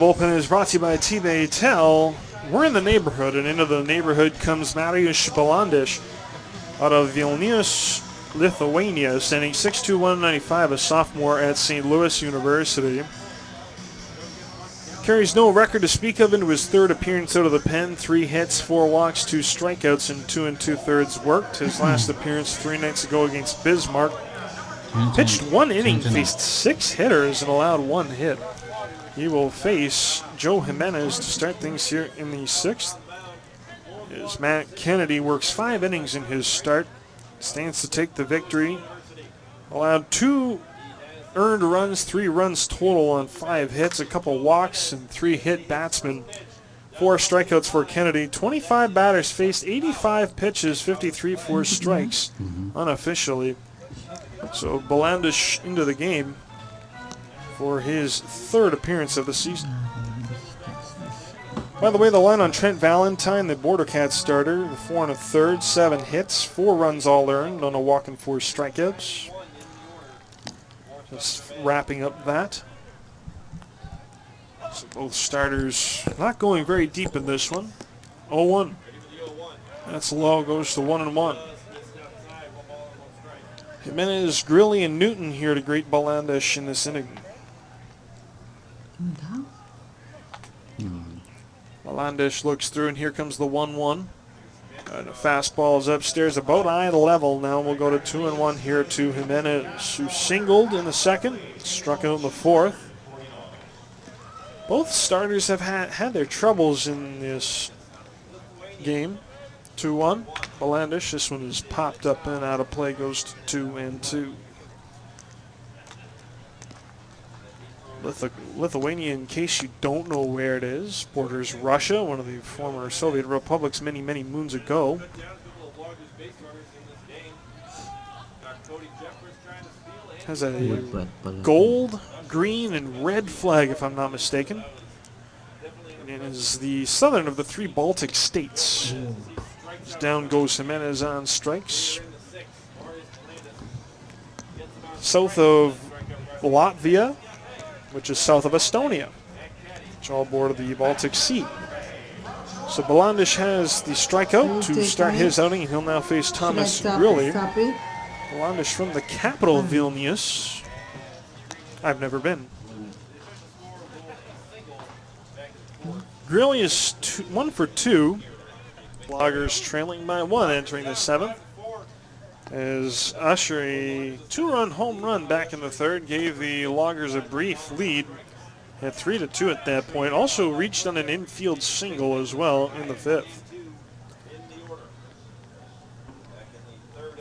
Bullpen is brought to you by T-Bay Tel. We're in the neighborhood, and into the neighborhood comes Mariusz Balandish out of Vilnius, Lithuania, standing 6'2", 195, a sophomore at St. Louis University. Carries no record to speak of into his third appearance out of the pen. 3 hits, 4 walks, 2 strikeouts, and 2 2/3 worked. His last appearance 3 nights ago against Bismarck. Pitched 1 inning, faced 6 hitters, and allowed 1 hit. He will face Joe Jimenez to start things here in the 6th. As Matt Kennedy works 5 innings in his start, stands to take the victory. Allowed 2 earned runs, 3 runs total on 5 hits, a couple walks, and 3 hit batsmen. 4 strikeouts for Kennedy. 25 batters faced, 85 pitches, 53 for strikes unofficially. So Balandish into the game for his 3rd appearance of the season. By the way, the line on Trent Valentine, the Border Cats starter, the 4 1/3, 7 hits, 4 runs all earned on a walk and 4 strikeouts. Just wrapping up that. So both starters not going very deep in this one. 0-1. That's low, goes to 1-1. Jimenez, Grilly, and Newton here to greet Balandish in this inning. Balandish looks through, and here comes the 1-1. And a fastball is upstairs, about eye level. Now we'll go to 2-1 here to Jimenez, who singled in the 2nd, struck out in the 4th. Both starters have had their troubles in this game. 2-1. Balandish, this one is popped up and out of play, goes to 2-2. Lithuania, in case you don't know where it is, borders Russia, one of the former Soviet republics many, many moons ago. Has a gold, green, and red flag, if I'm not mistaken. It is the southern of the 3 Baltic states. Down goes Jimenez on strikes. South of Latvia, which is south of Estonia, which all border the Baltic Sea. So Balandish has the strikeout to start his outing, and he'll now face Thomas Grilly. Balandish from the capital, Vilnius. I've never been. Grilly is 1 for 2. Loggers trailing by 1 entering the 7th. As Usher, a 2-run home run back in the 3rd, gave the Loggers a brief lead. Had 3-2 at that point. Also reached on an infield single as well in the 5th.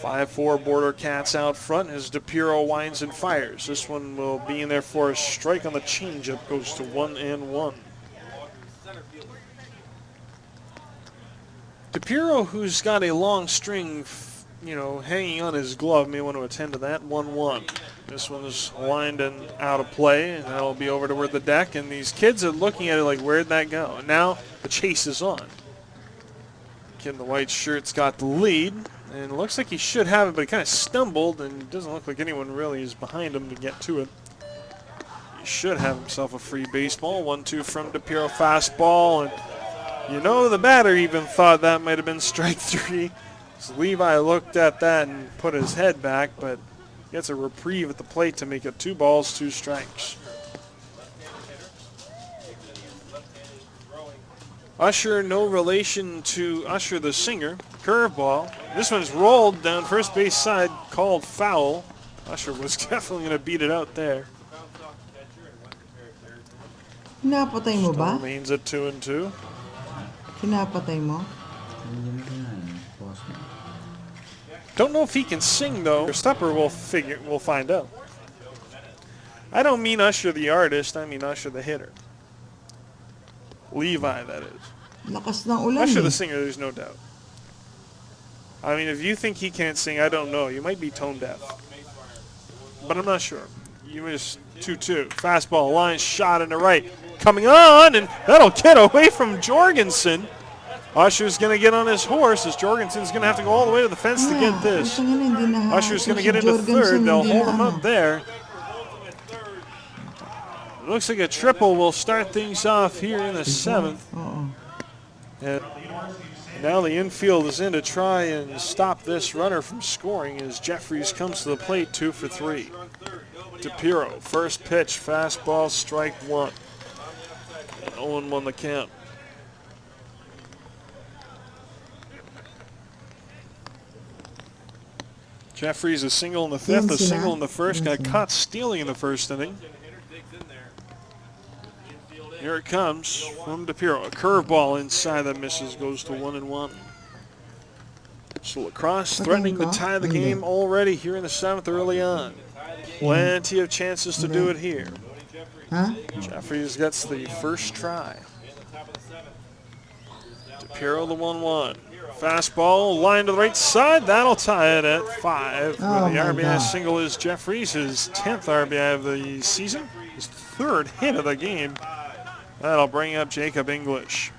5-4 Border Cats out front as DePiro winds and fires. This one will be in there for a strike on the changeup. Goes to 1-1. DePiro, who's got a long string, hanging on his glove, may want to attend to that. 1-1. This one is lined and out of play, and that'll be over toward the deck. And these kids are looking at it like, where'd that go? And now the chase is on. Kid in the white shirt's got the lead, and it looks like he should have it, but he kind of stumbled, and it doesn't look like anyone really is behind him to get to it. He should have himself a free baseball. 1-2 from DePiro, fastball, and the batter even thought that might have been strike 3. So Levi looked at that and put his head back, but gets a reprieve at the plate to make it 2 balls, 2 strikes. Usher, no relation to Usher the singer. Curveball. This one's rolled down first base side, called foul. Usher was definitely going to beat it out there. Pinapatay mo ba? Still remains at 2-2. Pinapatay mo? Don't know if he can sing though. Stepper will find out. I don't mean Usher the artist, I mean Usher the hitter. Levi, that is. Lakas ng ulan. Usher the singer, there's no doubt. I mean, if you think he can't sing, I don't know. You might be tone deaf. But I'm not sure. You missed 2-2. Fastball, line shot in the right. Coming on, and that'll get away from Jorgensen. Usher's going to get on his horse as Jorgensen's going to have to go all the way to the fence to get this. Usher's going to get into 3rd. They'll hold him up there. It looks like a triple will start things off here in the 7th. And now the infield is in to try and stop this runner from scoring as Jeffries comes to the plate 2 for 3. DePiro, first pitch, fastball, strike 1. 0-1 the count. Jeffries a single in the 5th, a single in the 1st, got caught stealing in the 1st inning. Here it comes from DePiro. A curveball inside that misses, goes to 1-1. So Lacrosse threatening to tie the game already here in the 7th early on. Plenty of chances to do it here. Jeffries gets the first try. DePiro the 1-1. Fastball, line to the right side. That'll tie it at 5. Where the RBI single is Jeffries, his 10th RBI of the season. His 3rd hit of the game. That'll bring up Jacob English.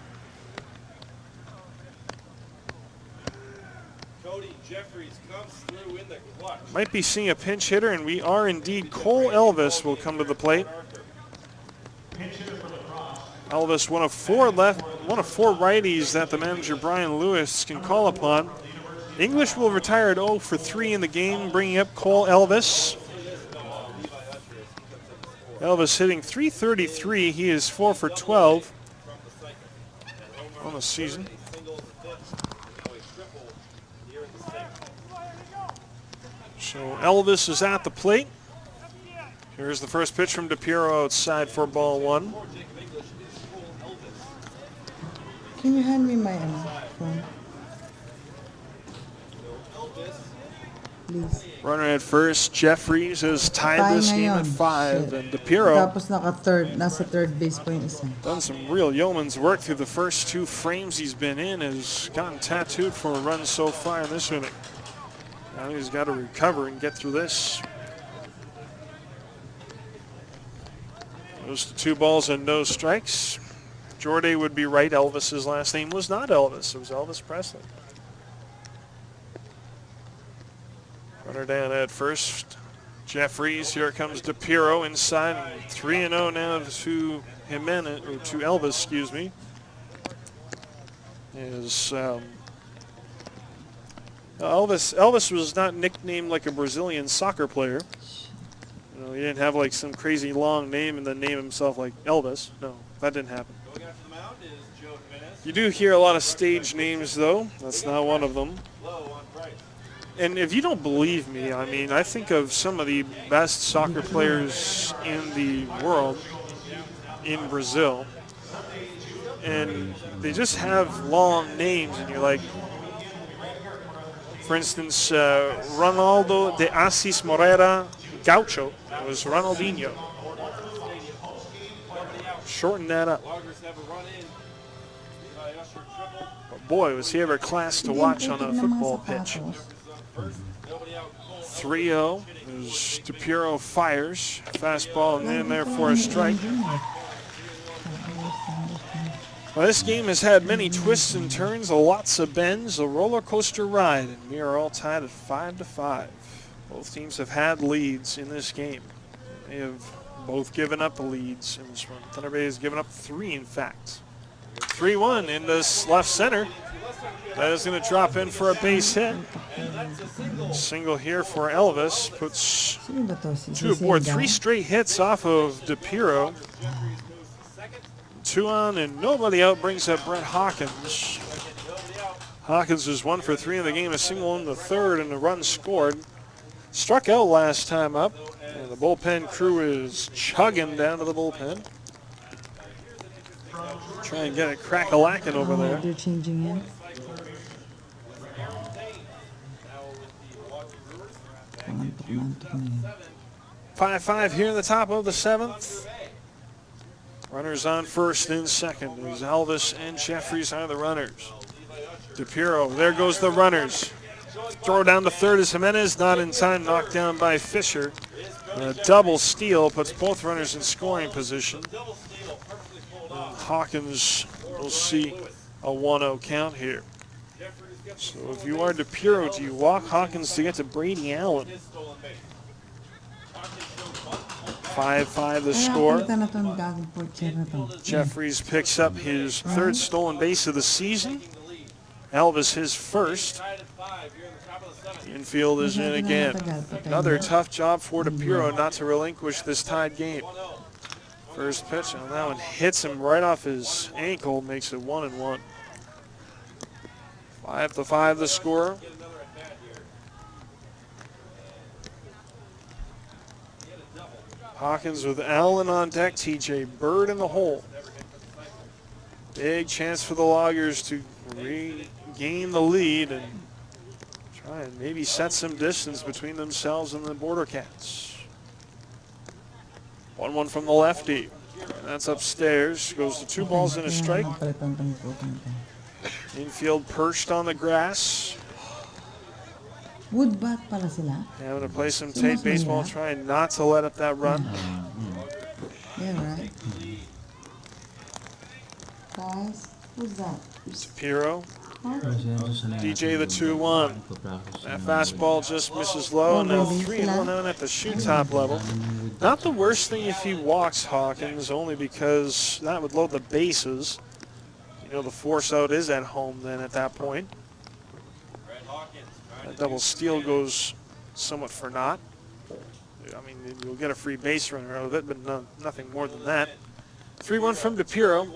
Might be seeing a pinch hitter, and we are indeed. Cole Elvis will come to the plate. Elvis, one of 4 righties that the manager Brian Lewis can call upon. English will retire at 0 for 3 in the game, bringing up Cole Elvis. Elvis hitting .333. He is 4 for 12 on the season. So Elvis is at the plate. Here's the first pitch from DePiro outside for ball 1. Can you hand me my phone? Please. Runner at first, Jeffries has tied this game at 5, and DePiro nasa third base po yung isa. Done some real yeoman's work through the first 2 frames he's been in, has gotten tattooed for a run so far in this inning. Now he's got to recover and get through this. Goes to 2 balls and no strikes. Jordy would be right. Elvis's last name was not Elvis. It was Elvis Presley. Runner down at first. Jeffries. Here comes DePiro inside. 3-0 now to Jimenez, or to Elvis, excuse me. Elvis was not nicknamed like a Brazilian soccer player. You know, he didn't have like some crazy long name and then name himself like Elvis. No, that didn't happen. You do hear a lot of stage names, though. That's not one of them. And if you don't believe me, I mean, I think of some of the best soccer players in the world in Brazil. And they just have long names, and you're like, for instance, Ronaldo de Assis Moreira Gaucho was Ronaldinho. Shorten that up. But boy, was he ever a class to watch on a football pitch. 3-0 as DePiro fires. Fastball and in there for a strike. Well, this game has had many twists and turns, lots of bends, a roller coaster ride, and we are all tied at 5-5. Both teams have had leads in this game. They have both given up leads in this one. Thunderbay has given up 3, in fact. 3-1 in this left center. That is going to drop in for a base hit. Single here for Elvis. Puts 2 aboard. 3 straight hits off of DePiro. 2 on and nobody out, brings up Brett Hawkins. Hawkins is 1 for 3 in the game, a single in the 3rd and a run scored. Struck out last time up, and the bullpen crew is chugging down to the bullpen. Try and get it crack-a-lacking over there. They're changing in. Five 5 here in the top of the 7th. Runners on first and second as Elvis and Jeffries are the runners. DePiro, there goes the runners. Throw down to third is Jimenez, not in time, knocked down by Fisher. A double steal puts both runners in scoring position. And Hawkins will see a 1-0 count here. So if you are DePiro, do you walk Hawkins to get to Brady Allen? 5-5 the Kaya score. palitan na tong gagawin po chair na to. Jeffries picks up his third stolen base of the season. Elvis his first. Infield is in again. Another tough job for DePiro not to relinquish this tied game. First pitch on that one hits him right off his ankle, makes it 1-1. 5-5 the score. Hawkins with Allen on deck, TJ Bird in the hole. Big chance for the Loggers to regain the lead and try and maybe set some distance between themselves and the Border Cats. 1-1 from the lefty. And that's upstairs. Goes to 2 balls and a strike. Infield perched on the grass. Wood bat pala sila. Having to play some tape baseball, trying not to let up that run. Yeah, right. Guys, who's that? DePiro. Huh? DJ the 2-1. That fastball just misses low, and now 3-1 out at the shoot top level. Not the worst thing if he walks Hawkins, only because that would load the bases. You know, the force out is at home then at that point. That double steal goes somewhat for naught. I mean, you'll get a free base runner out of it, but nothing more than that. 3-1 from DePiro.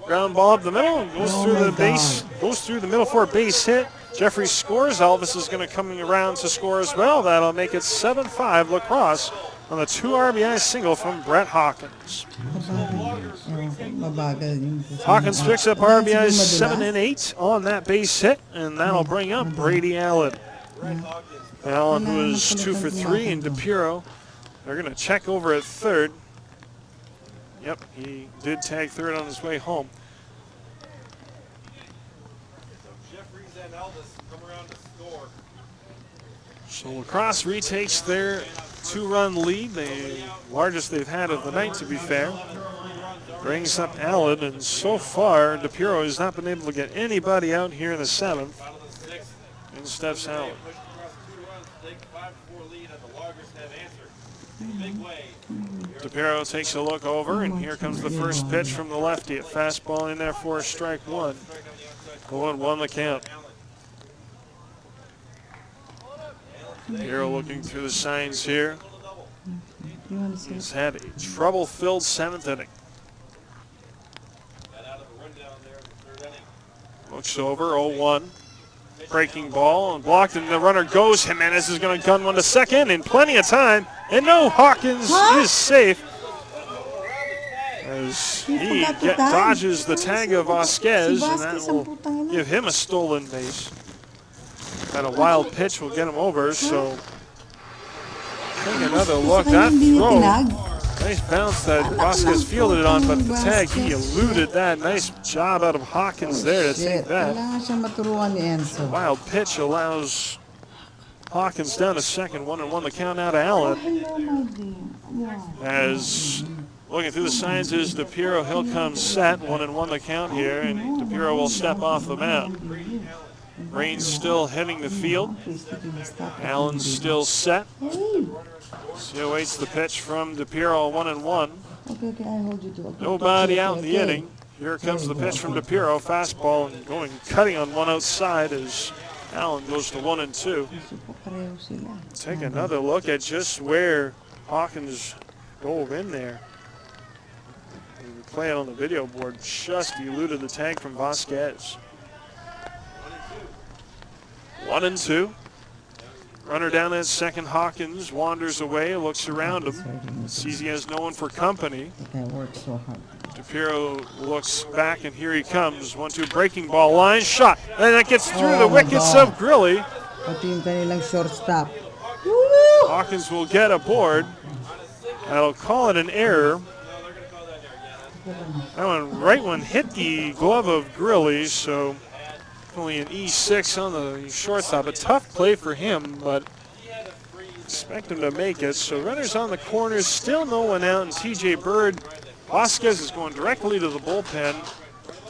Ground ball up the middle and goes through the base, goes through the middle for a base hit. Jeffrey scores. Elvis is going to come around to score as well. That'll make it 7-5 Lacrosse on the 2 RBI single from Brett Hawkins. Hawkins picks up RBIs 7 and 8 on that base hit, and that'll bring up Brady Allen. Allen, who is 2 for 3, and DePiro, they're going to check over at third. Yep, he did tag third on his way home. So Lacrosse retakes their 2-run lead, the largest they've had of the night, to be fair. Brings up Allen, and so far, DePiro has not been able to get anybody out here in the 7th. In steps Allen. DePiro takes a look over, and here comes the first pitch from the lefty. A fastball in there for strike 1. 0-1 the count. DePiro looking through the signs here. He's had a trouble-filled 7th inning. Looks over, 0-1. Breaking ball and blocked, and the runner goes. Jimenez is going to gun one to second in plenty of time. And no, Hawkins is safe as he dodges the tag of Vasquez, and that will give him a stolen base. And a wild pitch will get him over, so take another look. That throw, nice bounce that Vasquez fielded it on, but the tag, he eluded that. Nice job out of Hawkins there to take that. The wild pitch allows Hawkins down to second, 1-1 the count out to Allen. As looking through the signs is DePiro, he'll come set, 1-1 the count here, and DePiro will step off the mound. Rain's still heading the field. Allen's still set. He awaits the pitch from DePiro, 1-1. Nobody out in the inning. Here comes the pitch from DePiro, fastball, and cutting on one outside as Allen goes to 1-2. Take another look at just where Hawkins dove in there. We play it on the video board, just eluded the tag from Vasquez. 1-2. Runner down at second, Hawkins wanders away, looks around him, sees he has no one for company. DePiro looks back, and here he comes. 1-2 breaking ball, line shot, and that gets through the wickets of Grilly. Hawkins will get aboard. I'll call it an error. That one hit the glove of Grilly, so only an E6 on the shortstop. A tough play for him, but expect him to make it. So runners on the corners, still no one out, and TJ Bird. Vasquez is going directly to the bullpen.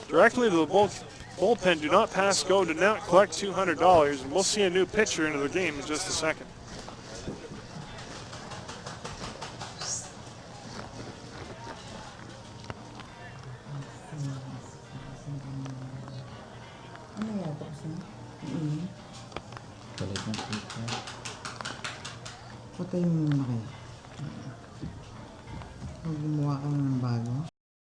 Directly to the bullpen. Do not pass go. Do not collect $200. And we'll see a new pitcher into the game in just a second. Kasi, mm. Palit ng speaker. Patayin mo muna kayo.